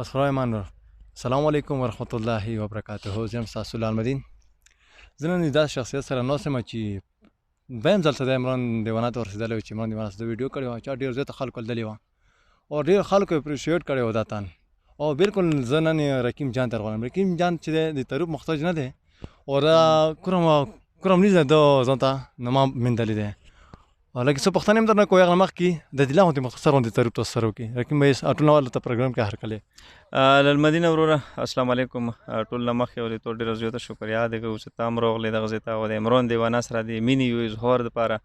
الرحمن الرحیم. السلام علیکم ورحمت الله وبرکاته. زه یم ستاسو لال مدین. زه نن داسې شخصیت سره ناست یم چې دویم ځل ته د عمران دیوانه ته ورسېدلی و چې عمران دیوانه ته ویډیو کړې وه، چا ډېر زیاته خلکو لیدلې وه او ډېر خلکو یې اپریشیټ کړی و دا تن. او بالکل زه نن رکیم جان ته راغلم. رکیم جان چې دی د تعریف محتاج نه دی او دا کوم نیز ده ځان ته نه ما موندلی دی. لکه څه پوښتنې هم درنه کوی هغه نه مخکې د دې لا غوندې مختصر غوندې تعریف تاسو سره وکړي. رکیم بھائی ټول نوال ته پروګرام کې هرکلی للمدینه وروره السلام علیکم. ټول نه مخکې ولیدو ډېره زیاته شکریا دی کوو چې تا هم راغلی دغه ځای ته او د عمران دیوانه سره د مینې یو اظهار دپاره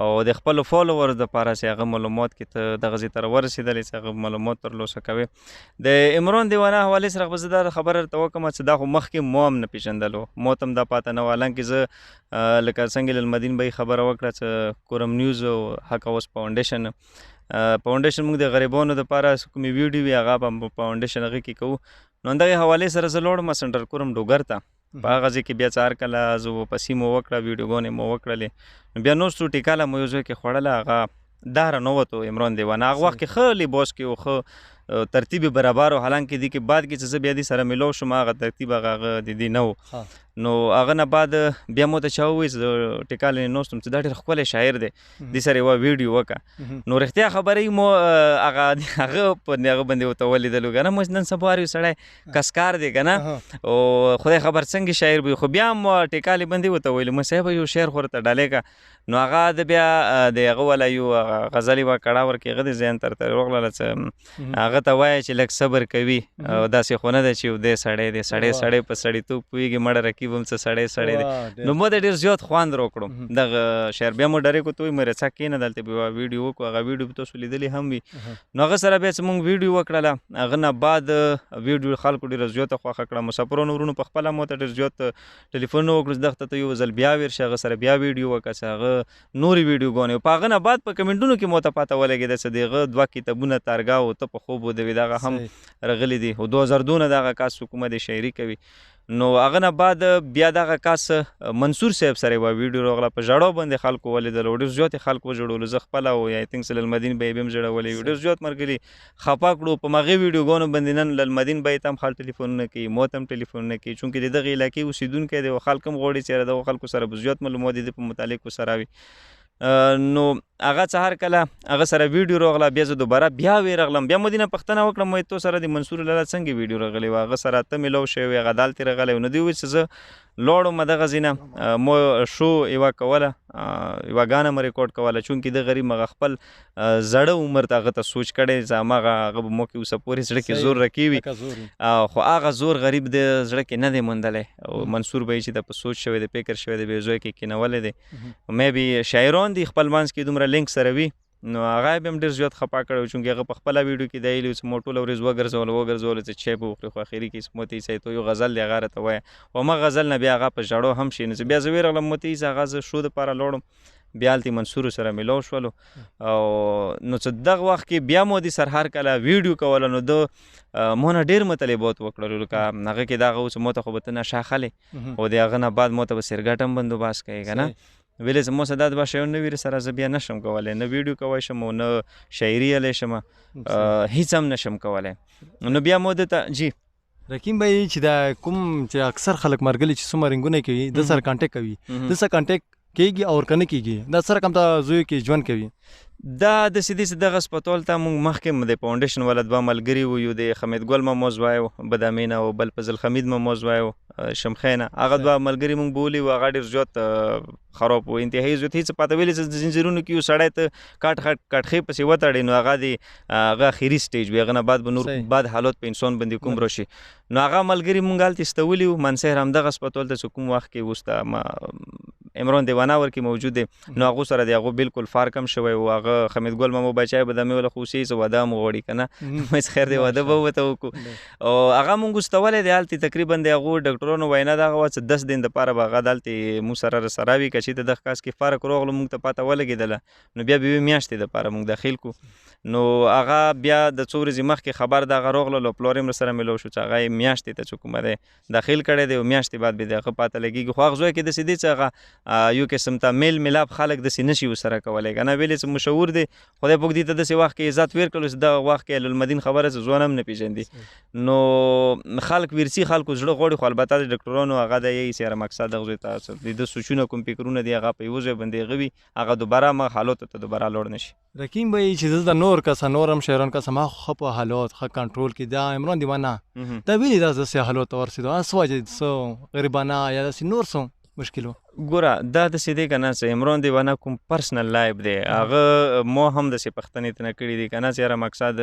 او د خپلو فالوورز دپاره چې هغه معلومات کې ته دغه ځای ته راورسېدلې چې هغه معلومات ترلاسه کوې. د عمران دیوانه حوالې سره به زه دا خبره درته وکړم چې دا خو مخکې ما هم نه پېژندلو، ما ته هم دا پاته نه وه. حالانکې زه لکه څنګه للمدین به یې خبره وکړه چې کورم نیوز او حق هاوس فاونډیشن موږ د غریبانو دپاره کومې ویډیو وي هغه په فاونډیشن هغې کې کوو. نو همدغې حوالې سره زه لاړم سنټر کورم ډوګر ته. په هغه ځای کې بیا چې هر کله زه پسې مو وکړه ویډیوګانې مو وکړلې، نو بیا نور څو ټیکاله مو یو ځای کې خوړله هغه دا رانووتو عمران دیوانه. هغه وخت کې ښه لباس کې و، ښه ترتیب برابر و. حالانکې دې کې بعد کې چې زه بیا دې سره میلاو شوم هغه ترتیب هغه د دې نه و. نو هغه نه بعد بیا مو ته چا ووایي چې زه ټیکالې ناست وم چې دا ډېر ښکلی شاعر دی، دې سره یوه ویډیو وکړه. نو رښتیا خبره مو هغه په هغه باندې ورته ولیدلو که نه. مو نن سبا هر یو سړی کسکار دی که نه، او خدای خبر څنګه شاعر به وي، خو بیا هم ټیکالې باندې ورته ویلو مو صاحبه یو شعر خو ورته ډالۍ که. نو هغه د بیا د هغه والا یو غزل یوه کړه ورکړې هغه د ذهن ته راغلله چې هغه ته وایه چې لږ صبر کوي او داسې خو نه ده چې یو دی سړی دی، سړی په سړیتوب پوهېږي مړه رقیب هم څه سړی دی. نو ما د ډېر زیات خوند راکړو دغه شعر. بیا مو ډارې کو ته وایي مرڅه کښېنه دلته به یوه ویډیو وکړو. هغه ویډیو به تاسو لیدلې هم وي. نو هغه سره بیا چې مونږ ویډیو وکړله هغه نه بعد ویډیو خلکو ډېره زیاته خوښه کړه. مسافرانو ورونو په خپله ما ته ډېر زیات ټلیفونونه وکړو چې دغه ته یو ځل بیا ورشي هغه سره بیا ویډیو وکړه چې هغه نورې ویډیوګانې. په هغه نه بعد په کمنټونو کې مو ته پته ولګېده چې د هغه 2 کتابونه تارګه او ته په خوب ودوې دغه هم راغلي دي او 2002 نه دغه کس حکومت شاعري کوي. نو هغه نه بعد بیا دغه کس منصور صاحب سره یوه ویډیو راغله په ژړا باندې خلکو ولیدل او ډېر زیات یې خلکو وژړولو. زه خپله او آی تھنک چې للمدین به یې هم ژړولی وي. ډېر زیات ملګري خفه کړو په هغې ویډیوګانو باندې. نن للمدین به ته هم خال ټلیفونونه کوي، ما ته هم ټلیفونونه کوي، چونکې د دغې علاقې اوسېدونکی دی او خلک هم غواړي چې دغو خلکو سره به زیات معلومات د په متعلق ورسره وي. نو هغه څه هر کله هغه سره ویډیو راغله بیا زه دوباره بیا ورغلم. بیا مو دې نه پوښتنه وکړم وایي تو سره د منصور لاله څنګه ویډیو راغلی وه، هغه سره ته میلاو شوی وې، هغه دالتې راغلی و. نو دوی وایي چې زه لاړم دغه ځای نه مو شو یوه کوله یوه ګانه مو ریکارډ کوله، چونکې د غریب هغه خپل زړه عمر ته هغه ته سوچ کړی چې هماغه هغه به مو کې اوسه پورې زړه کې زور رکې وي خو هغه زور غریب د زړه کې نه دی موندلی. او منصور به یې چې د په سوچ شوی دی فکر شوی دی به یې ځای کې کېنولی دی. میبي شاعران دي خپل منځ کې دومره لینک سره وي. نو هغه به هم ډېر زیات خفه کړی چونکې هغه په خپله ویډیو کې دا ویلي چې ما ټوله ورځ وګرځولو چې چای به وخوري، خو اخري کې ما ته یې تو یو غزل دی هغه راته وایه او همغه غزل نه بیا هغه په ژړو هم شي. نو بیا زه ورغلم ما ته یې هغه زه شو دپاره لاړم بیا هلته منصورو سره میلاو شولو. او نو چې دغه وخت کې بیا مو د سر هر کله ویډیو کوله نو د ما نه ډېر مطالبات وکړلو لکه هغه کې دغه و چې ما ته خو به ته نشه اخلې او د هغه نه بعد ما ته به سرګټ هم بندوبست کوې که نه. ویلې چې ما سره دا دوه شیان نه وي سره زه بیا نشم کولی، نه ویډیو کولی شم او نه شاعري یلی شم، هیڅ هم نشم کولی. نو بیا مو دته جی رکیم بھائی چې دا کوم چې اکثر خلک مرګلي چې څومره رنګونه کوي د سره کانټیکټ کوي د سره کانټیکټ کېږي او که نه کېږي دا سره کم ته زوی کې ژوند کوي. دا داسې دي چې دغه هسپتال ته موږ مخکې د فاونډیشن والا 2 ملګري وو، یو د حمید ګل مموز وایو بدامین او بل فضل حمید مموز وایو شمخینه. هغه 2 ملګري موږ بولي وو هغه ډېر زیات خراب و، انتهایي زیات. هېڅ پته ویلې چې زنځیرونو کې یو سړی ته کاټخې پسې وتړې نو هغه د هغه اخري سټیج وي، هغه نه بعد به نور بد حالات په انسان باندې کوم راشي. نو هغه ملګري موږ هلته استولي وو منصهر همدغه هسپتال ته چې کوم وخت کې وروسته عمران دیوانه ورکې موجود دی. نو هغو سره د هغو بالکل فرق هم شوی و. هغه حمید ګل ممو بچای به دمې وله خو اوسې چې واده هم غواړي که نه مې خیر دی واده به ورته وکړو. او هغه مونږ استولی دی هلته تقریبا د هغو ډاکټرانو وینا دغه وه چې 10 دن دپاره به هغه دلته موږ سره رسره وي. که چېرته دغه کس کې فرق راغلو مونږ ته پته ولګېدله نو بیا به یوې میاشتې دپاره مونږ داخل کړو. نو هغه بیا د څو ورځې مخکې خبر دغه راغلل او پلار یې سره میلاو شو چې هغه یې میاشتې ته چې کومه دی داخل کړی دی او میاشتې بعد به د هغه پته لګېږي. خو هغه ځای کې داسې دی چې هغه یو قسم ته میل ملاپ خلک داسې نشي ورسره کولی که نه ویلې څه مشهور دی خدای پاک دې ته داسې وخت کې عزت ورکړلو چې دغه وخت کې المدین خبره څه ځوان هم نه پېژندي نو خلک ویرسي خلکو زړه غواړي خو البته د ډاکټرانو هغه د یی سره مقصد هغه ته د ده سوچونه کوم فکرونه دي هغه په یوه ځای باندې هغه وي هغه دوباره ما حالاتو ته دوباره لوړ نشي رقیم به چې دلته نور کسه نور هم شهران کسه ما خو ښه په حالات ښه کنټرول کې دا عمران دیوانه دا ویلي دا داسې حالات ته ورسېدو څه وجه څه غریبانه یا داسې نور څه مشکل و ګوره دا داسې دی که نه څه عمران دیوانه کوم پرسنل لایف دی هغه ما هم داسې پښتنې ته نه کړي دي که نه چې یاره مقصد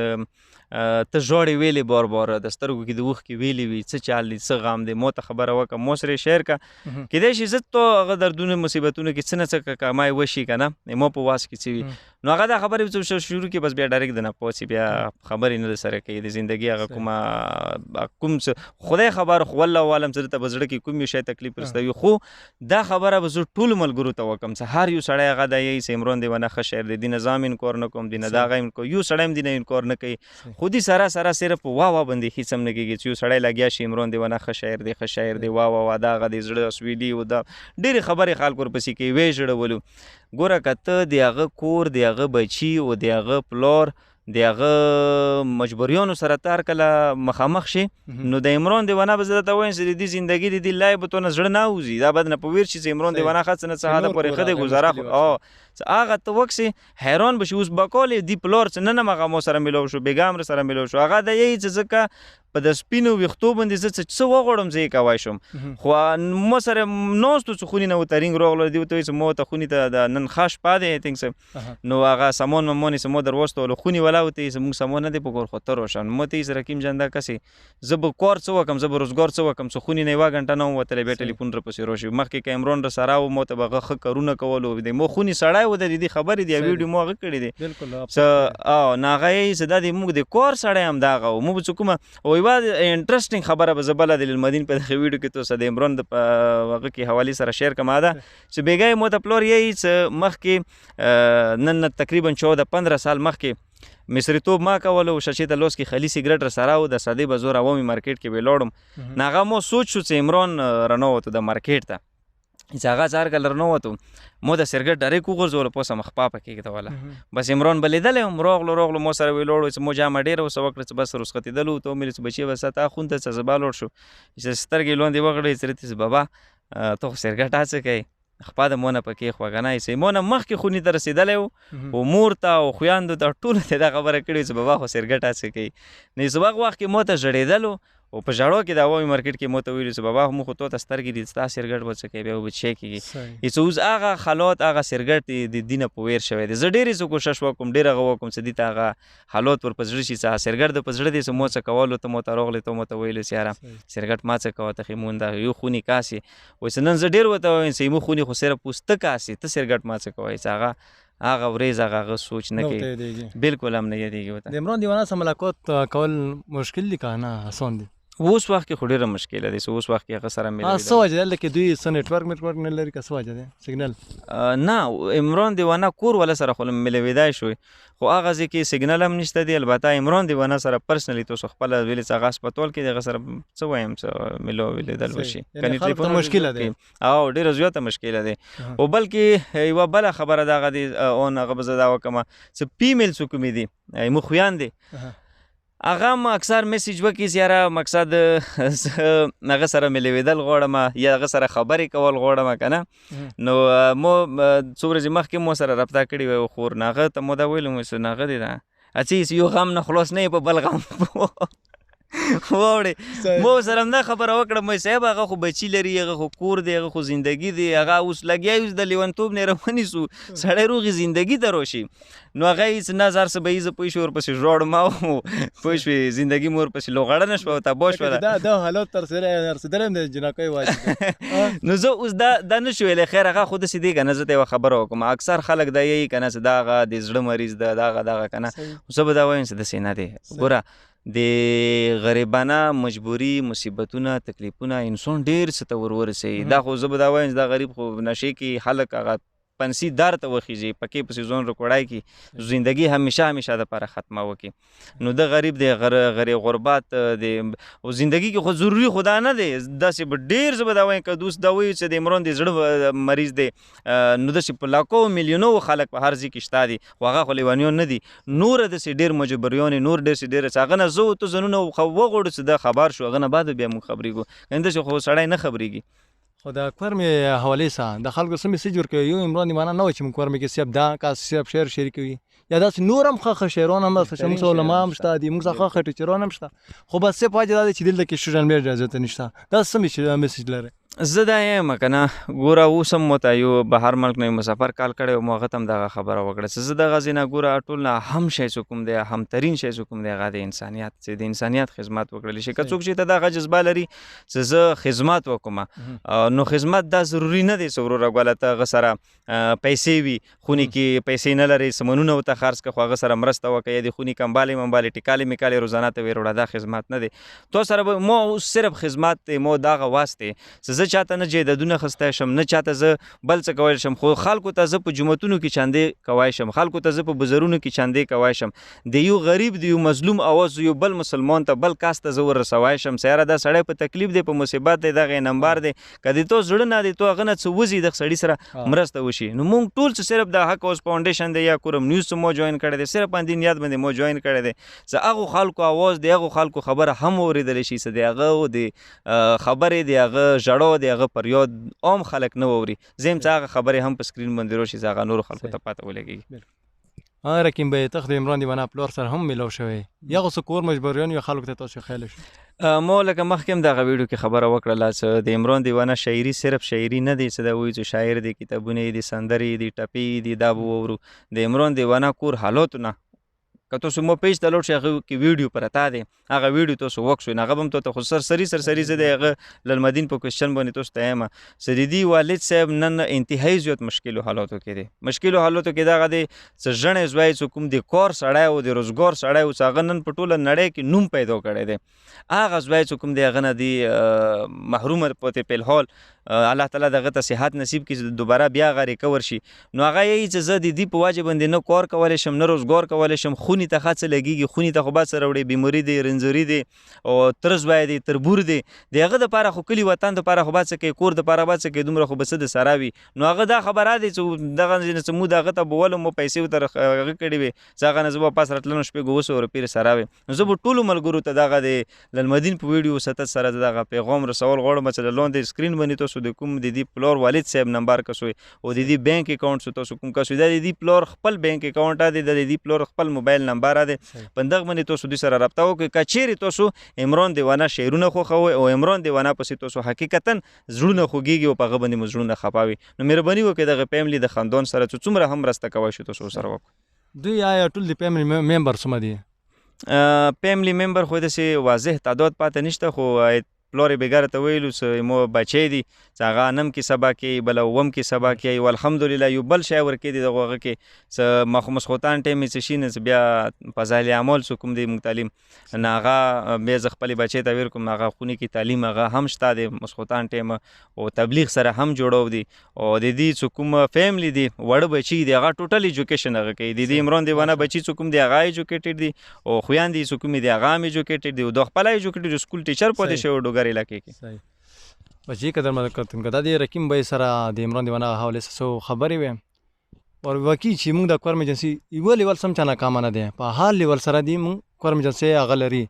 ته ژاړې ویلې بار بار د سترګو کې د اوښکې ویلې وي څه چال دی څه غم دی ما ته خبره وکړه ما سره شیر کړه کیدای شي زه تو هغه دردونه مصیبتونو کې څه نه څه کمای وشي که نه ما په واس کې څه وي نو هغه دا خبرې شروع کې بس بیا ډایرکټ د نه پوسي بیا خبرې نه سره کوي د زندګي هغه کوم څه خدای خبر خو والله عالم زه ته په زړه کې کوم یو شی تکلیف رسوي خو دا خبره به زه ټولو ملګرو ته وکړم څه هر یو سړی هغه دا یی چې عمران دیوانه ښه شعر دی دې نه ځام انکار نه کوم دې نه د هغه انکار یو سړی هم دې نه انکار نه کوي خو دې سره سره صرف وا وا باندې هېڅ هم نه کېږي چې یو سړی لګیا شي عمران دیوانه ښه شاعر دی ښه شاعر دی وا وا وا دا هغه د زړه سویلي او دا ډېرې خبرې خلک ورپسې کوي ویې ژړولو ګوره که ته د هغه کور د هغه بچي او د هغه پلار د هغه مجبوریانو سره تار کله مخامخ شي نو د عمران دیوانه به زه درته وایم چې د دې زندګي د دې لایف به تو نه زړه نه وځي دا به نه په ویر شي چې عمران دیوانه ښه څه نه څه حده پورې ښه دی ګزاره هغه ته وکسې حیران به شي اوس به کولې دې پلار چې نن هم هغه ما سره میلاو شو بیګا هم سره میلاو شو هغه د یی چې ځکه په د سپینو ویښتو باندې زه څه وغواړم زه یې کوی شم خو ما سره ناستو څه خونې نه ورته رینګ راغله دې ورته وایي چې ما ورته خونې ته د نن ښه شپه دی آی تینک نو هغه سامان ممان یې ما در واستولو خونې ولا ورته یې زموږ سامان نه دی په کور خو ته راشه نو ما ته یې رقیم جان دا کسې زه به کار څه وکړم زه به روزګار څه وکړم څه خونې نه یوه ګنټه نه وم وتلی بیا ټلیفون راپسې راشي مخکې که عمران راسره و ما ته به هغه ښه کارونه کولو د ما خونې سړی و د دې خبرې دی ویډیو ما هغه کړی دی څه نو هغه یې چې دا د موږ د کار سړی هم د هغه و موږ به څه کومه یوه انټرسټینګ خبره به زه بله د للمدین په دغه ویډیو کې تو د عمران د هغه کې حوالې سره شیر کړم ده چې بیګا یې ما ته پلار یی چې مخکې نن تقریبا 14-15 سال مخکې مصریتوب ما کولو شاشې ته لوس کې خالي سیګریټ رسره و د سادې به زور عوامي مارکیټ کې به لاړم نو هغه ما سوچ شو چې عمران رانووتو د مارکیټ ته چې هغه څه هرکله رانووتو ما د سیګریټ ډایرکټ وغورځولو پوسه مخ پاپه کېږدوله بس عمران به لیدلی وم راغلو ما سره ویلاړو چې مو جامه ډېره ورسه وکړه چې بس رسختېدلو ته ومې چې بچي بس تا خون ته څه زه به لاړ شو چې سترګې لاندې وغړې چې رتې بابا ته خو سیګریټ هڅه کوې خپه د مونه پکې خوږه نه ایسئ مونه مخکې خونې ته رسېدلی و او مور ته او خویندو ته ټولو ته دا خبره کړې چې بابا خو سیګریټ هڅه کوي نو چې هغه وخت کې ما ته ژړېدلو او په ژړو کې د عوامي مارکیټ کې ما ته ویلي چې بابا موږ خو تو ته سترګې دي ستا سیګریټ به څه کوي بیا به څه کېږي چې اوس هغه حالات هغه سیګریټ د دې نه په ویر شوی دی زه ډېرې څه کوشش وکړم ډېر هغه وکړم چې دې ته هغه حالات ور په زړه شي چې سیګریټ د په زړه دی چې ما څه کولو ته ما ته راغلی ته ما ته ویلو چې یاره سیګریټ ما څه کوه ته خو مونږ دا یو خونې کاسې وایي چې نن زه ډېر ورته وایم چې موږ خونې خو صرف اوس ته کاسې ته سیګریټ ما څه کوی چې هغه ورځ هغه سوچ نه کوي بالکل هم نه یادېږي ورته د عمران دیوانه سره ملاقات کول مشکل دي که نه آسان دي اوس وخت کې خو ډېره مشکله دی اوس وخت کې هغه سره ملوي څه وجه ده هلته کې دوی څه نیټورک نه لري که څه وجه دی سیګنل نه عمران دیوانه کور والا سره خو ملوېدای شوی خو هغه ځای کې سیګنل هم نشته دی البته عمران دیوانه سره پرسنلي تاسو خپله ویلې چې هغه هسپتال کې د هغه سره څه وایم څه ملوېدل وشي خلکو ته مشکله دی او ډېره زیاته مشکله دی او بلکې یوه بله خبره د هغه دی اون هغه به زه دا وکړم چې فیمیل څه کومې دي موږ خویندې هغه هم اکثر میسیج وکړي چې یاره مقصد هغه سره ملوېدل غواړم یا هغه سره خبرې کول غواړم که نه نو مو څو ورځې مخکې مو سره رابطه کړې وی خور نو هغه ته مو دا ویلي مو چې هغه دی ده اڅې یو غم نه خلاص نه یې په بل غم واوړې مو سره همدا خبره وکړه مې صاحب هغه خو بچي لري هغه خو کور دی هغه خو زندګي دی هغه اوس لګیا اوس د لیونتوب نه روانیسو سړی روغې زندګي ته راشي نو هغه هېڅ نه زر څه به یې زه پوه شوې ورپسې ژاړم او پوه شوې زندګي مې ورپسې لوغړه نه شوه تباه شوه دا حالات تر رسېدلی هم د جناکۍ واجب نو زه اوس دا نه شو ویلی خیر هغه خو داسې دی که نه زه ته یوه خبره وکړم اکثر خلک دا یی که نه چې دا هغه د زړه مریض ده دغه که نه زه به دا وایم چې داسې نه دی ګوره د غریبانه مجبوري مصیبتونه تکلیفونه انسان ډېر څه ته ورسوي دا خو زه به دا وایم چې دا غریب خو نشې کې خلک هغه پنسي دار ته وخیږي پکې پسې ځون رکوړای کی زندگی همیشه دپاره ختمه وکړي نو د غریب دی غریب غربت دی او زندگی کې خو ضروري خدا نه دی داسې به ډېر زه به دا وایم که دوست دا وایي چې د عمران د زړه مریض دی نو داسې په لاکو میلیونو خلک په هر ځای کې شته دي خو هغه خو لیونیان نه دي نور داسې ډېر مجبریان نور داسې ډېر چې هغه نه زه ته ځانونه وغواړو چې دا خبر شو هغه نه بعد بیا موږ خبرېږو کنې داسې خو سړی نه خبرېږي خو د کورمې حوالې سره د خلکو څه میسیج ورکوي یو عمران دی معنا نه وایي چې موږ کورمې کې صرف دا کاس صرف شعر شریکوي یا داسې نور هم ښه شعران هم شته چې موږ علما هم شته دي موږ څخه ښه ټیچران هم شته خو بس صرف واجب دا دی چې دلته کې سوشل میډیا اجازه نشته دا څه میسیج لري زه دا یم که نه ګوره اوس هم مو ته یو بهر ملک نه یو سفر کال کړی و مو هغه ته هم دغه خبره وکړه چې زه دغه ځای نه ګوره ټول نه اهم شی چې کوم دی اهمترین شی چې کوم دی هغه د انسانیت چې د انسانیت خدمت وکړلی شي که څوک چې ته دغه جذبه لري چې زه خدمت وکړم نو خدمت دا ضروري نه دی چې وروره ګوله ته هغه سره پیسې وي خونې کې پیسې نه لرې سمنونه ورته خرڅ کړه خو هغه سره مرسته وکړه یا د خونې کمبالې ممبالې ټیکالې میکالې روزانه ته ویې وروړه دا خدمت نه دی تو سره به مو اوس صرف خدمت دی مو دغه واست دی چې زه چاته نه جایدادونه خستی شم نه چاته زه بل څه کولی شم خو خلکو ته زه په جوماتونو کې چندې کوی شم خلکو ته زه په بزرونو کې چندې کوی شم د یو غریب د یو مظلوم اواز یو بل مسلمان ته بل کاس ته زه ورسوی شم چې یاره دا سړی په تکلیف دی په مصیبت دی دغه یې نمبر دی که د تو زړه نه دی تو هغه نه څه وځي دغه سړي سره مرسته وشي نو موږ ټول چې صرف د حق اوس فاونډیشن دی یا کورم نیوز څه مو جوین کړی دی صرف باندې نیت باندې مو جوین کړی دی چې هغو خلکو اواز دی هغو خلکو خبره هم اورېدلی شي چې د هغه د خبرې د هغه ژړو د هغه فریاد عام خلک نه واوري زه یم چې هغه خبرې هم په سکرین باندې راشي چې هغه نورو خلکو ته پاته ولګېږي رقیم به تخت عمران دیوانه پلور سره هم میلاو شوی یا غو کور مجبوریان یا خلکو ته تاسو خیال شي مو لکه مخکې هم دغه ویډیو کې خبره وکړله چې د عمران دیوانه شاعري صرف شاعري نه دی چې دا وایي چې شاعر دی کتابونه یې دي سندرې دي ټپې دي دا به واورو د عمران دیوانه کور حالاتو نه که تاسو مو پیج ته لوډ شي هغه کې ویډیو پرته دی هغه ویډیو تاسو وکښئ هغه به هم ته خو سرسري زه د هغه للمدین په کوېسچن باندې تاسو ته یم چې د دې والد صاحب نن انتهایي زیات مشکلو حالاتو کې دی مشکلو حالاتو کې دغه دی چې ژڼی زوی چې کوم د کار سړی و د روزګار سړی و چې هغه نن په ټوله نړۍ کې نوم پیدا کړی دی هغه زوی چې کوم دی هغه نه دی محروم پاتې په الحال الله تعالی دغه ته صحت نصیب کړي چې دوباره بیا هغه ریکور شي نو هغه یې چې زه د دې په وجه باندې نه کار کولی شم نه روزګار کولی شم خونې ته ښه څه لګېږي خونې ته خو بس راوړې بیماري دی رنځوري دی او ترزوی دی تربور دی د هغه دپاره خو کلي وطن دپاره خو به څه کوي کور دپاره به څه کوي دومره خو به څه د سره وي نو هغه دا خبره دی چې دغه چې موږ هغه ته به ولو مو پیسې ورته هغه کړې وې چې هغه نه زه به واپس راتلنو شپږ 200 روپۍ سره وې نو زه به ټولو ملګرو ته دغه د للمدین په ویډیو ستت سره دغه پیغام رسول غواړم چې لاندې سکرین باندې تاسو د کوم د دې پلور والد صاحب نمبر کسوي او د دې بینک اکاونټ سو تاسو کوم کسوي د دې پلور خپل بینک اکاونټ دی د دې پلور خپل موبایل نمبر دی پندغه باندې تاسو د سره رابطه وکړئ کچېرې تاسو عمران دیوانه شعرونه خوښوئ او عمران دیوانه پسې تاسو حقیقتا زړونه خوږېږي او په هغه باندې مو زړونه خفه وي نو مهرباني وکړئ دغه فیملي د خاندان سره چې څومره هم مرسته کوی شو تاسو سره وکړو دوی آیا ټول د فیملی ممبر څومره دي فیملی ممبر خو داسې واضح تعداد پاته نشته خو پلور بیګاره ته ویلو چې مو بچی دي چې هغه نم کې سبا کې بل اوم کې سبا کې والحمدلله یو بل شی ورکې دي دغه کې چې مخمسخوتان ټیم چې شي نه بیا فضایل اعمال سو کوم دی موږ تعلیم نه هغه بیا ز خپل بچی ته ور کوم هغه خونی کې تعلیم هغه هم شته د مسخوتان ټیم او تبلیغ سره هم جوړو دي او د دې چې کوم فیملی دي وړ بچی دی هغه ټوټل ایجوکیشن هغه کوي د دې عمران دیوانه بچی چې کوم دی هغه ایجوکیټډ دي او خویندې چې کوم دی هغه هم ایجوکیټډ دي او د خپل ایجوکیټډ سکول ټیچر پاتې شو علاقے کی بچی قدر مدد کرتون کدا دی رقیم به سره د عمران دیوانه حواله سو خبرې و اور وکی چې موږ د کورم ایجنسی یو لیول سم چانه کام نه دی په حال لیول سره دی موږ کورم ایجنسی غلری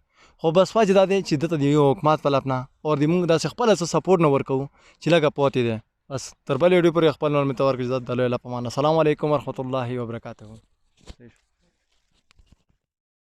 خو بس واجب دا دی چې دته دی حکومت په لپنا اور دی موږ د خپل سپورټ نه ورکو چې لګه پوتې دی بس تر بل ویډیو پر خپل نور متور کې عزت دلو الله پمانه السلام علیکم ورحمت الله وبرکاته